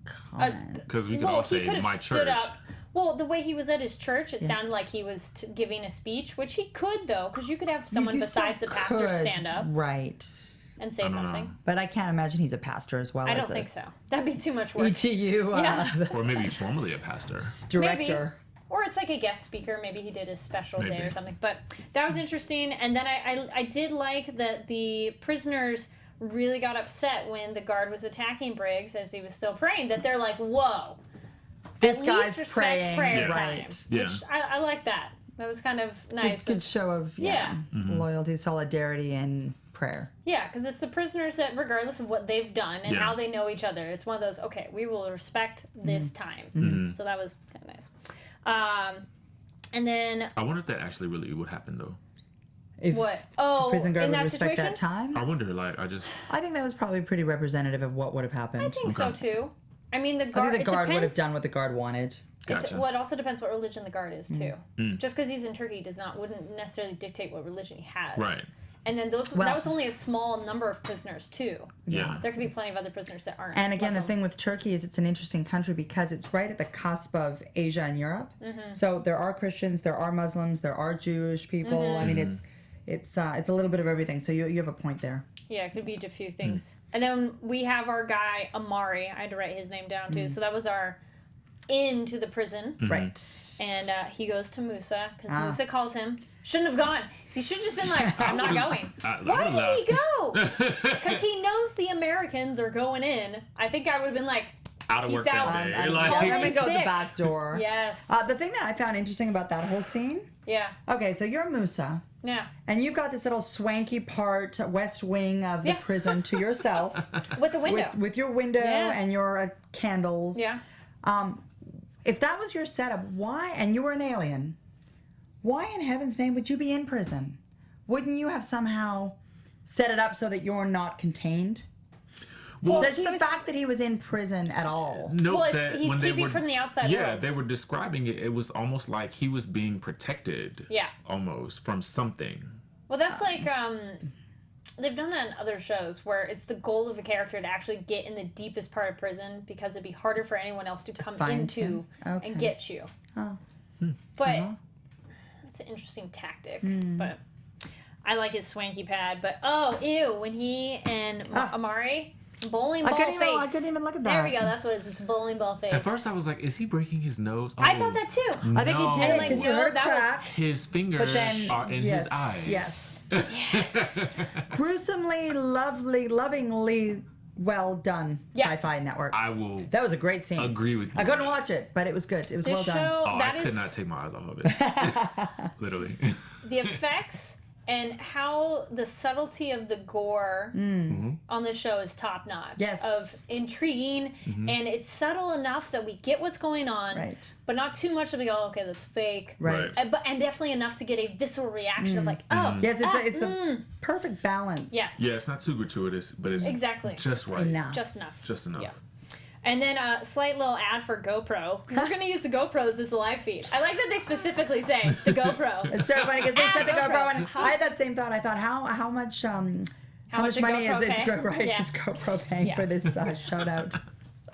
Comment. because we could well, all he say could have my stood church. up. Well, the way he was at his church, it sounded like he was giving a speech, which he could though, because you could have someone You still besides the pastor could, stand up Right. and say don't something. know. But I can't imagine he's a pastor as well I as don't a think so. That'd be too much work. ETU Yeah. Or maybe formerly a pastor. director. Or it's like a guest speaker. Maybe he did a special day Maybe. or something. But that was interesting. And then I did like that the prisoners really got upset when the guard was attacking Briggs as he was still praying. That they're like, whoa. This at guy's least respect praying. prayer Yeah. time. Right. Yeah. Which I like that. That was kind of nice. Good show of Mm-hmm. loyalty, solidarity, and prayer. Yeah, because it's the prisoners that, regardless of what they've done and Yeah. how they know each other, it's one of those, okay, we will respect this time. Mm-hmm. So that was kind of nice. And then, I wonder if that actually really would happen though. If what? Oh, prison guard in would that respect situation? that time, I wonder. Like, I think that was probably pretty representative of what would have happened. I think so Okay. too. I mean, the I guard, think the guard it would have depends. done what the guard wanted. Gotcha. Well, it also depends what religion the guard is too. Mm. Just because he's in Turkey wouldn't necessarily dictate what religion he has. Right. And then that was only a small number of prisoners too. Yeah. There could be plenty of other prisoners that aren't. And again, the Muslim. thing with Turkey is it's an interesting country because it's right at the cusp of Asia and Europe. So there are Christians, there are Muslims, there are Jewish people. I mean, it's a little bit of everything. So you have a point there. Yeah, it could be a few things. And then we have our guy Amari. I had to write his name down too. So that was our into the prison. Right. And he goes to Musa because Musa calls him. Shouldn't have gone. He should have just been like, I'm not going. Why did he go? Because he knows the Americans are going in. I think I would have been like, Out of Peace work out. that day. I'm Like, going to in go the sick. back door. yes. The thing that I found interesting about that whole scene, yeah. okay, so you're Musa, Yeah. and you've got this little swanky part, west wing of the Yeah. prison to yourself, With the window. with your window Yes. and your candles. yeah. If that was your setup, why, and you were an alien, why in heaven's name would you be in prison? Wouldn't you have somehow set it up so that you're not contained? Well, That's he the was- fact that he was in prison at all. Note Well, that he's when they keeping were, from the outside yeah, world. they were describing it. It was almost like he was being protected. Yeah. Almost from something. Well, that's like they've done that in other shows where it's the goal of a character to actually get in the deepest part of prison because it'd be harder for anyone else to come Find into him? Okay. and get you. Oh. But it's an interesting tactic. But I like his swanky pad. But ew, when he and Amari bowling ball face. I couldn't even look at There that. we go. That's what it is. It's bowling ball face. At first, I was like, "Is he breaking his nose?" I Oh, thought that too. I think no. he did I'm because like, you no, heard a that was- crack. His fingers But then, are in yes, his eyes. Yes. Yes. Gruesomely, lovingly well done. Yes. Sci-Fi Network. I will That was a great scene. agree with you. I couldn't watch it, but it was good. It was This well done. show Oh, that I is could not take my eyes off of it. Literally. the effects and how the subtlety of the gore on this show is top notch. Yes. Of intriguing, and it's subtle enough that we get what's going on, Right. but not too much that we go, okay, that's fake. Right. And definitely enough to get a visceral reaction of like, oh, Yes, it's a perfect balance. yes, Yeah, it's not too gratuitous, but it's exactly, just right. Enough. just enough. Just enough. Yeah. And then a slight little ad for GoPro. We're going to use the GoPros as the live feed. I like that they specifically say the GoPro. It's so funny because they said the GoPro. GoPro, and I had that same thought. I thought, how much How much did money GoPro is pay? Yeah. GoPro paying Yeah. for this shout out?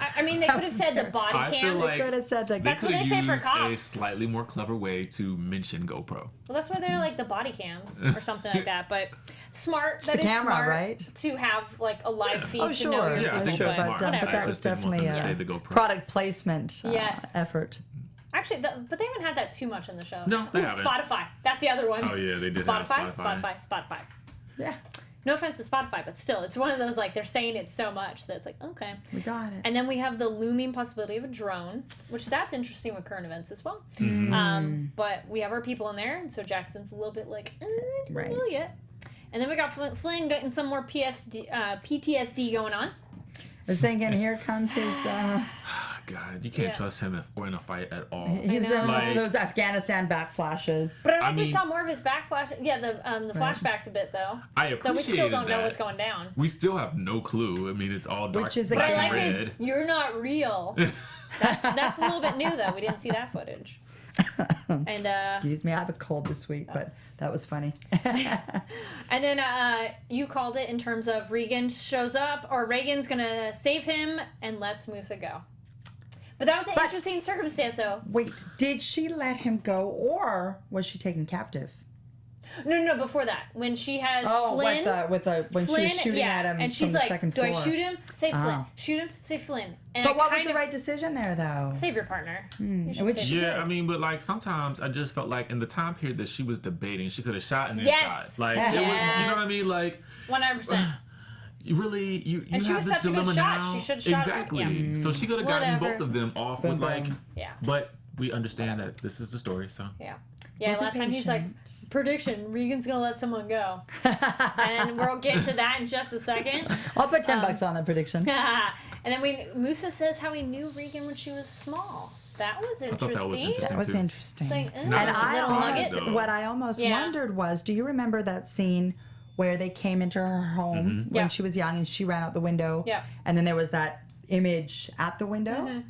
I mean, they could have said the body I feel cams. like- Could have said that. They That's what could have they say for used a cops. slightly more clever way to mention GoPro. Well, that's why they're like the body cams or something like that. But smart. the That is camera, smart right? to have like a live feed Oh, to sure. know your Yeah, I think people, that's smart. but whatever. that I was just didn't want definitely them to a say the GoPro. product placement Yes. effort. Actually, but they haven't had that too much in the show. No, they Ooh, haven't. Spotify. That's the other one. Oh, yeah, they did have Spotify. Spotify. Yeah, No offense to Spotify, but still, it's one of those like they're saying it so much that it's like okay. we got it. And then we have the looming possibility of a drone, which that's interesting with current events as well. Mm-hmm. But we have our people in there, and so Jackson's a little bit like, don't know Right. yet. And then we got Flynn getting some more PTSD going on. I was thinking, here comes his. God, you can't Yeah. trust him if we're in a fight at all. He was in know. most of Like- those Afghanistan backflashes. But I like I we mean- saw more of his backflash. Yeah, the flashbacks a bit though. I Though appreciate we still don't know that. what's going down. We still have no clue. I mean, it's all dark, Which is But black I again- like and his, red. you're not real. That's a little bit new though. We didn't see that footage. And Excuse me, I have a cold this week, but that was funny. and then you called it in terms of Regan shows up or Reagan's gonna save him and lets Musa go. But that was an interesting circumstance though. Wait, did she let him go, or was she taken captive? No, before that. When she has Oh, Flynn. when Flynn, she was shooting yeah, at him and she's from the like, second "Do floor. I shoot him? Say Flynn. Oh. Shoot him? Say Flynn." And But I what was kind the of- right decision there, though? Save your partner. You should which save she your Yeah, did. I mean, but like sometimes I just felt like in the time period that she was debating, she could have shot and then Yes. shot. Like it was, you know what I Yes. mean? Like 100%. you really, you And she have was this such a good dilemma shot. now. She should've shot her. Exactly. Yeah. So she could have gotten Whatever. both of them off Boom, with like, boom. Yeah. but we understand that this is the story. So Yeah. Yeah, We'll be last time he's like, patient. prediction, Regan's gonna let someone go. And we'll get to that in just a second. I'll put $10 on that prediction. And then Musa says how he knew Regan when she was small. That was I interesting. thought that was interesting. That was too. interesting. It's like, Not And as I little almost, nugget. though. what I almost Yeah. wondered was, do you remember that scene where they came into her home when Yeah. she was young and she ran out the window? Yeah. And then there was that image at the window?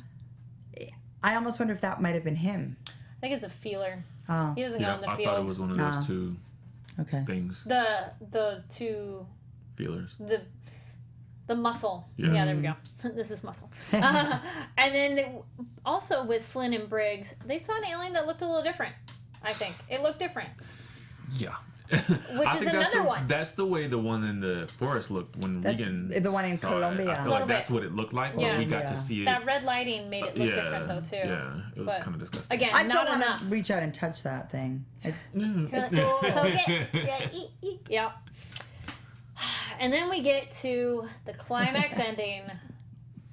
I almost wonder if that might have been him. I think it's a feeler. Oh. He doesn't go Yeah, in the I field. thought it was one of those two. Okay. things, The two feelers. the muscle. Yeah. Yeah, there we go. This is muscle. And then also with Flynn and Briggs, they saw an alien that looked a little different. I think it looked different. Yeah. Which I is think another one. That's the way the one in the forest looked when Regan. the one in saw Colombia. It. I feel Little like that's bit. what it looked like. Yeah. But we got Yeah. to see it. That red lighting made it look different though too. Yeah, it was But kind of disgusting. Again, I still not want enough. to reach out and touch that thing. You're like, "Oh, poke it." Yeah, eat, eat. Yep. And then we get to the climax ending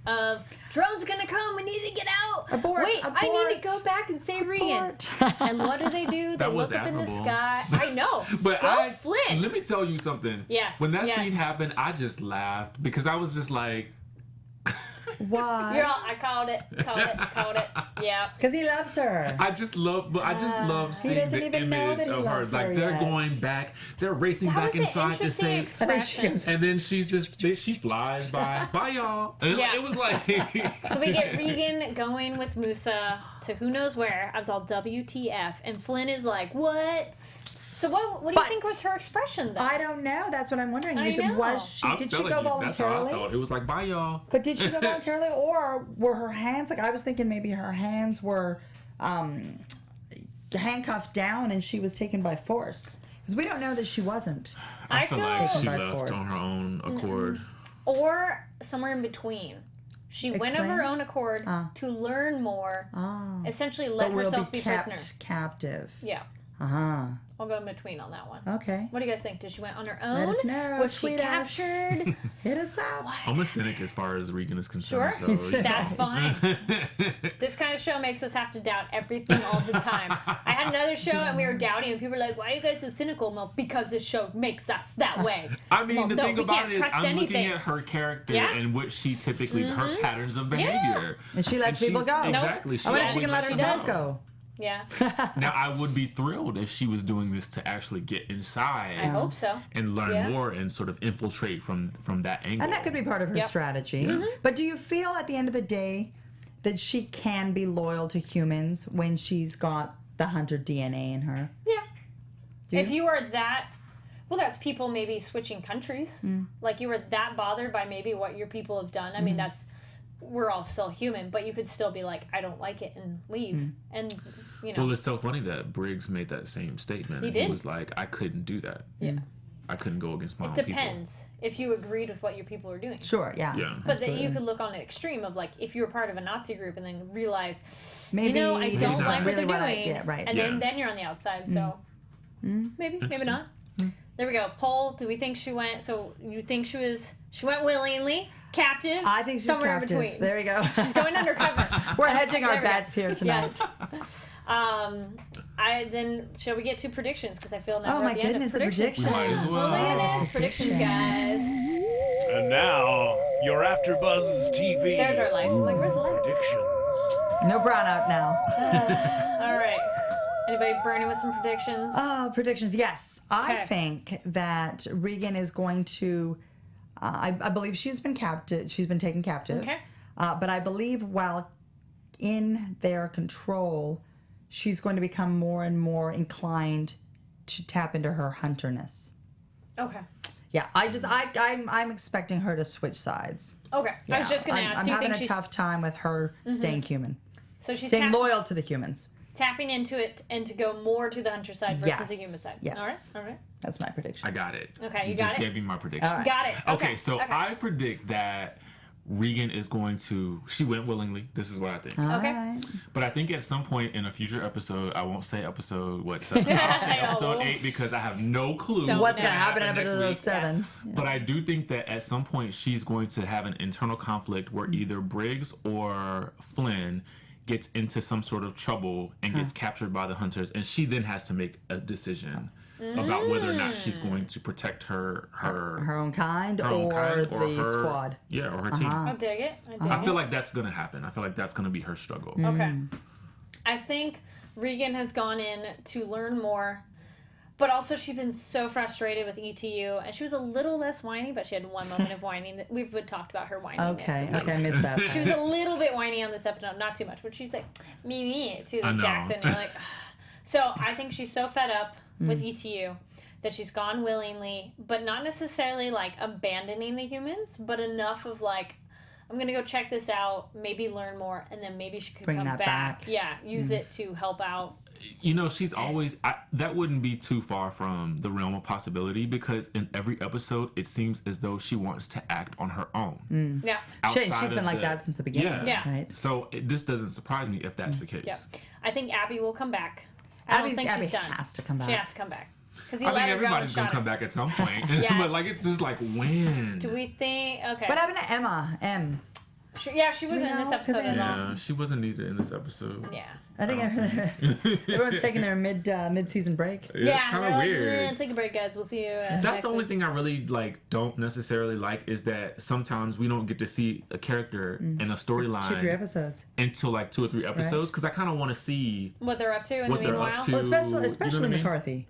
of drone's gonna come. We need to get out. Abort, Wait, I need to abort, go back and save Regan. And what do? They That was look up in the admirable. sky. I know. But Go Flynn. let me tell you something. Yes, When that yes. scene happened, I just laughed because I was just like, Why? You're all, I called it. Yeah. Because he loves her. I just love seeing doesn't the even know image that he of her. loves Like her they're yet. going back, they're racing That back was an inside to interesting say. And then she expression. goes, And then she flies by. Bye, y'all. And Yeah. it was like. So we get Regan going with Musa to who knows where. I was all WTF. And Flynn is like, what? So what do you But- think was her expression though? I don't know. That's what I'm wondering. I know. Was she? I'm Did she telling go you, that's how I voluntarily? thought. It was like, bye, y'all. But did she go voluntarily, or were her hands like I was thinking? Maybe her hands were handcuffed down, and she was taken by force. Because we don't know that she wasn't. I feel feel- like she Taken by left force. on her own accord. Or somewhere in between. She went of her Explain. own accord to learn more. Essentially let But we'll herself be be kept prisoner. captive. Yeah. Uh huh. I'll go in between on that one. Okay. What do you guys think? Did she went on her own? Let us know. Was she Tweet us. captured? Hit us up. I'm a cynic as far as Regan is concerned. Sure. So, yeah. That's fine. This kind of show makes us have to doubt everything all the time. I had another show and we were doubting, and people were like, "Why are you guys so cynical?" Well, because this show makes us that way. I mean, Well, the no, thing we about can't it is, trust I'm anything. looking at her character Yeah. and what she typically, her patterns of behavior. And she lets people she's- go. Exactly. I wonder if she always can let lets herself them go. Yeah, Now, I would be thrilled if she was doing this to actually get inside. I hope so. And learn Yeah. more and sort of infiltrate from that angle. And that could be part of her Yep. strategy. But do you feel at the end of the day that she can be loyal to humans when she's got the hunter DNA in her? Yeah. Do If you are that, well, that's people maybe switching countries. Mm. Like you were that bothered by maybe what your people have done. I mean, we're all still human, but you could still be like, I don't like it and leave. Mm. And, you know. Well, it's so funny that Briggs made that same statement. He and did. He was like, I couldn't do that. Yeah. I couldn't go against my own Depends if you agreed with what your people were doing. Sure, yeah. Yeah. But then Absolutely. you could look on the extreme of like if you were part of a Nazi group and then realize, Maybe you know, I this don't is like what really they're what I doing, get, right. and Yeah. then you're on the outside. So maybe not. There we go. Poll. Do we think she went? So you think she went willingly, captive? I think she's somewhere captive. in between. There we go. She's going undercover. We're hedging our There we go. bets here tonight. Yes. Shall we get to predictions? Because I feel now Oh we're my at the end goodness, of the predictions. predictions. Might as well. Look at this predictions, guys. And now, your AfterBuzz TV There's our lights. I'm like, where's the light? predictions. No brownout now. All right. Anybody burning with some predictions? Predictions. Yes. I Okay. think that Regan is going to. I believe she's been captive. She's been taken captive. Okay. But I believe while in their control, she's going to become more and more inclined to tap into her hunterness. Okay. Yeah. I'm expecting her to switch sides. Okay. I was just gonna I'm- ask. I'm Do you having think a she's tough time with her staying human, so she's staying loyal to the humans. tapping into it and to go more to the hunter side versus the Yes, human side? yes. All right. All right. That's my prediction. I got it. Okay, you You got just it? gave me my prediction. All right. Got it. Okay, so I predict that Regan is going to. She went willingly. This is what I think. All Okay. right. But I think at some point in a future episode, I won't say episode 7. I'll say episode 8 because I have no clue Don't What's Yeah. going to happen in next episode week. 7? But I do think that at some point she's going to have an internal conflict where either Briggs or Flynn gets into some sort of trouble and gets captured by the hunters, and she then has to make a decision about whether or not she's going to protect her Her own kind own or kind the or her squad. Yeah, or her team. I dig it. I dig I it. feel like that's gonna happen. I feel like that's gonna be her struggle. Okay. I think Regan has gone in to learn more, but also she's been so frustrated with ETU, and she was a little less whiny, but she had one moment of whining. We've talked about her whininess. Okay, I missed that. She was a little bit whiny on this episode, not too much, but she's like, me, to I know. Jackson. And you're like, so I think she's so fed up with ETU that she's gone willingly, but not necessarily like abandoning the humans, but enough of like, I'm gonna go check this out, maybe learn more, and then maybe she could Bring come that back. Yeah, use it to help out. You know, she's always that wouldn't be too far from the realm of possibility, because in every episode it seems as though she wants to act on her own. Yeah. She's outside been of like that since the beginning. Yeah. Right. So this doesn't surprise me if that's the case. Yeah. I think Abby will come back. I don't think Abby she's done. has to come back. She has to come back. Because he I let think her go and everybody's gonna shot come her. back at some point. Yes. But like, it's just like, when? Do we think? Okay. What happened to Emma? She wasn't in this know? episode 'Cause at all. Yeah, she wasn't needed in this episode. Yeah. I think everyone's taking their mid-season break. Yeah, it's kind they're of like, weird. "Nah, take a break, guys. We'll see you. That's next the only week." thing I really like don't necessarily like, is that sometimes we don't get to see a character in a 2-3 storyline episodes. until like 2 or 3 episodes, because I kind of want to see What they're up to in what the they're meanwhile. up to. Well, especially you know what I mean? McCarthy.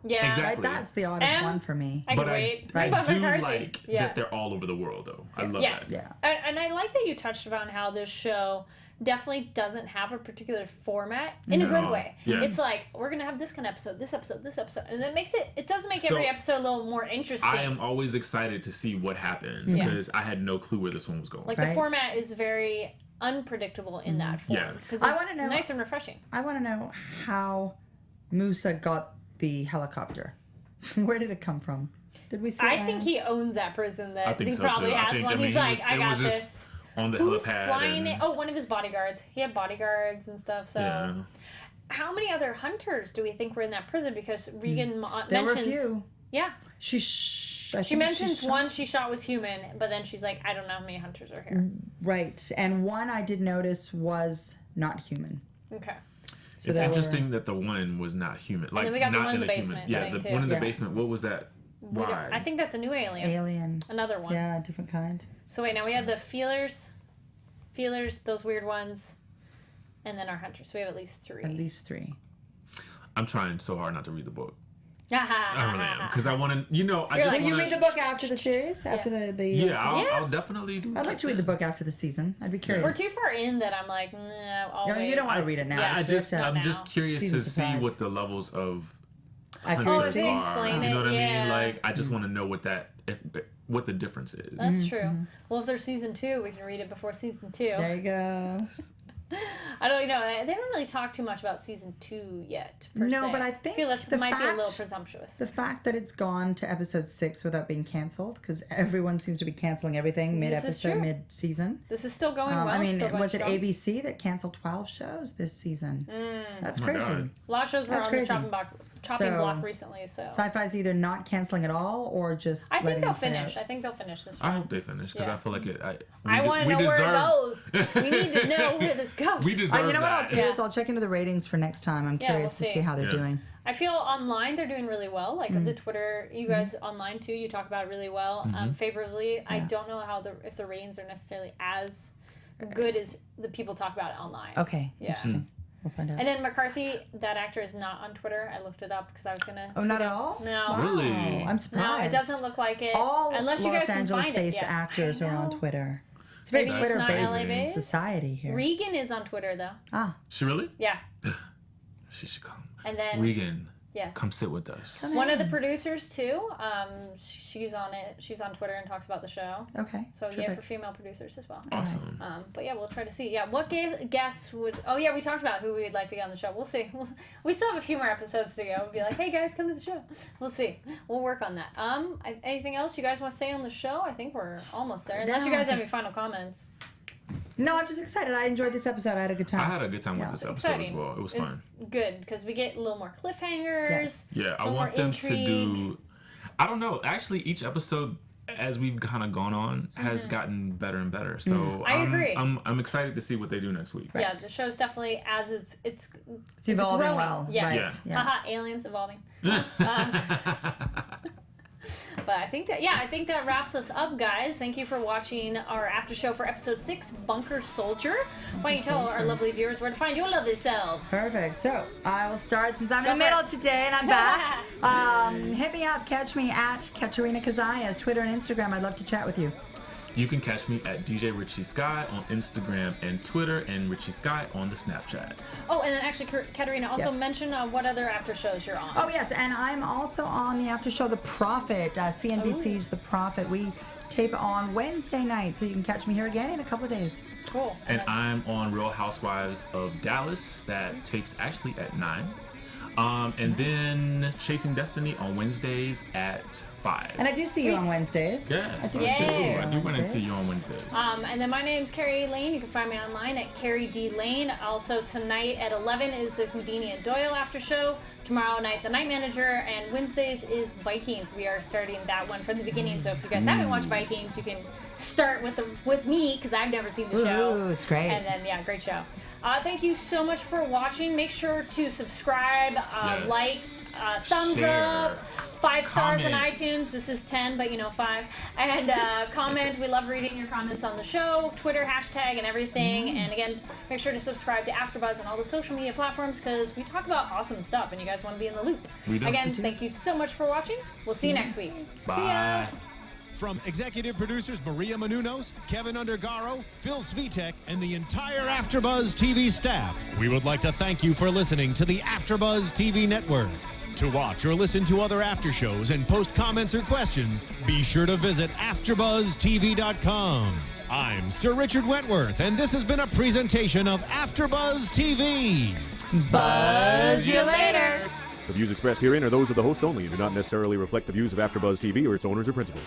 Yeah. Exactly. Right, that's the oddest And- one for me. I But can I wait. Right. But do McCarthy. like Yeah. that they're all over the world, though. I love Yes. that. Yeah. And I like that you touched upon how this show definitely doesn't have a particular format in a good No. way. Yeah. It's like, we're going to have this kind of episode, this episode, this episode. And it makes it does make So, every episode a little more interesting. I am always excited to see what happens, Yeah. because I had no clue where this one was going. Like, Right. the format is very unpredictable in that form. Yeah. Because I it's wanna know- nice and refreshing. I want to know how Musa got the helicopter. Where did it come from? Did we see I that? think he owns that prison. That I think he so, probably too. I has think- one. I mean, He's it like, was- I it got was just this. on the Who's helipad. flying and- it? Oh, one of his bodyguards. He had bodyguards and stuff. So, Yeah. how many other hunters do we think were in that prison? Because Regan there were a mentions, few. yeah, She she mentions one she shot was human, but then she's like, I don't know how many hunters are here. Right, and one I did notice was not human. Okay, So It's there were- interesting that the one was not human. Like, then we got the not one in in the a human. basement Yeah, thing, the too. one in the Yeah. basement. What was that? We don't- Why? I think that's a new alien. Alien. Another one. Yeah, different kind. So wait, now we have the feelers, those weird ones, and then our hunters. So we have at least 3. At least 3. I'm trying so hard not to read the book. I I really am, because I want to. You know, I You're just like, Will you want read the book after the series? After the Yeah, I'll, Yeah. I'll definitely do. I'd like to read the book after the season. I'd be curious. We're too far in that I'm like, no, I'll No, wait. you don't want to read it now. Yeah, I It's just, just, I'm now. just curious Season to see surprise. what the levels of Accuracy. Oh, hunters they are. explain You know it, what I yeah. mean? Like, I just want to know what the difference is. That's true. Well, if there's season 2, we can read it before season 2. There you go. I don't know. They haven't really talked too much about season 2 yet. Per No, se. but I think feel that the might be a little fact- presumptuous. The fact that it's gone to episode 6 without being canceled, because everyone seems to be canceling everything This is mid-episode, true. mid-season. This is still going well. I it's mean, still going was it strong. ABC that canceled 12 shows this season? That's Oh my crazy. God. A lot of shows were That's on crazy. the chopping So- block recently, so Sci-Fi's either not canceling at all or just I think letting they'll it play finish. out. I think they'll finish this I one. hope they finish, because Yeah. I feel like it. I want to know where it goes. We need to know where this goes. We deserve You know what I'll that. do is I'll check into the ratings for next time. I'm Yeah, curious we'll to see how they're Yeah. doing. I feel online they're doing really well. Like Mm. the Twitter, you guys online too. You talk about it really well, favorably. I Yeah. don't know if the ratings are necessarily as good as the people talk about it online. Okay. Yeah. Interesting. We'll find out. And then McCarthy, that actor is not on Twitter. I looked it up because I was gonna. Oh, tweet not it. at all? No. Wow, Really? I'm surprised. No, it doesn't look like it. All unless you Los guys can find it. Angeles-based Yeah. actors I are on know. Twitter. It's a very Maybe it's not Twitter-based LA-based. society here. Regan is on Twitter though. Ah, She really? Yeah, She should come. and then Regan, yes, come sit with us. one of the producers too. She's on it. She's on Twitter and talks about the show. okay. So yeah, Terrific. for female producers as well. Awesome. But yeah, we'll try to see. Yeah, what guests would? Oh yeah, we talked about who we'd like to get on the show. We'll see. We still have a few more episodes to go. We'll be like, hey guys, come to the show. We'll see. We'll work on that. Anything else you guys want to say on the show? I think we're almost there. Unless No, you guys I have think- any final comments. No, I'm just excited. I enjoyed this episode. I had a good time. I had a good time Yeah. with this It's episode exciting. as well. It was It's fun. good because we get a little more cliffhangers. Yes. Yeah, I little want more them intrigue. to do. I don't know. Actually, each episode, as we've kind of gone on, has gotten better and better. So Mm-hmm. I agree. I'm excited to see what they do next week. Yeah, the show's definitely it's evolving growing. well, Yes. right, yeah. Haha, aliens evolving. But I think that wraps us up, guys. Thank you for watching our after show for episode 6, Bunker Soldier. Why don't you tell our lovely viewers where to find your lovely selves? Perfect. So I will start since I'm in the Go for middle today and I'm back. Hit me up. Catch me at Katerina Kazayas, Twitter and Instagram. I'd love to chat with you. You can catch me at DJ Richie Sky on Instagram and Twitter, and Richie Sky on the Snapchat. Oh, and then actually, Katerina, also Yes. mention what other after shows you're on. Oh, yes, and I'm also on the after show, The Prophet, CNBC's The Prophet. We tape on Wednesday night, so you can catch me here again in a couple of days. Cool. And I'm on Real Housewives of Dallas. That tapes actually at 9. And then Chasing Destiny on Wednesdays at 5. And I do see you Sweet. on Wednesdays. Yes, I I do. do. Yay. I do run into Wednesdays. you on Wednesdays. And then my name's Carrie Lane. You can find me online at Carrie D Lane. Also tonight at 11 is the Houdini and Doyle after show. Tomorrow night, The Night Manager, and Wednesdays is Vikings. We are starting that one from the beginning. So if you guys haven't watched Vikings, you can start with me because I've never seen the show. Ooh, it's great. And then great show. Thank you so much for watching. Make sure to subscribe, Yes. like, thumbs Share. up, 5 stars on Comments. iTunes. This is 10, but 5. And comment. We love reading your comments on the show, Twitter hashtag, and everything. And again, make sure to subscribe to AfterBuzz on all the social media platforms because we talk about awesome stuff, and you guys want to be in the loop. We do. Again, We do. thank you so much for watching. We'll see you next week. Bye. See ya. From executive producers Maria Menounos, Kevin Undergaro, Phil Svitek, and the entire AfterBuzz TV staff, we would like to thank you for listening to the AfterBuzz TV network. To watch or listen to other after shows and post comments or questions, be sure to visit AfterBuzzTV.com. I'm Sir Richard Wentworth, and this has been a presentation of AfterBuzz TV. Buzz you later. The views expressed herein are those of the hosts only and do not necessarily reflect the views of AfterBuzz TV or its owners or principals.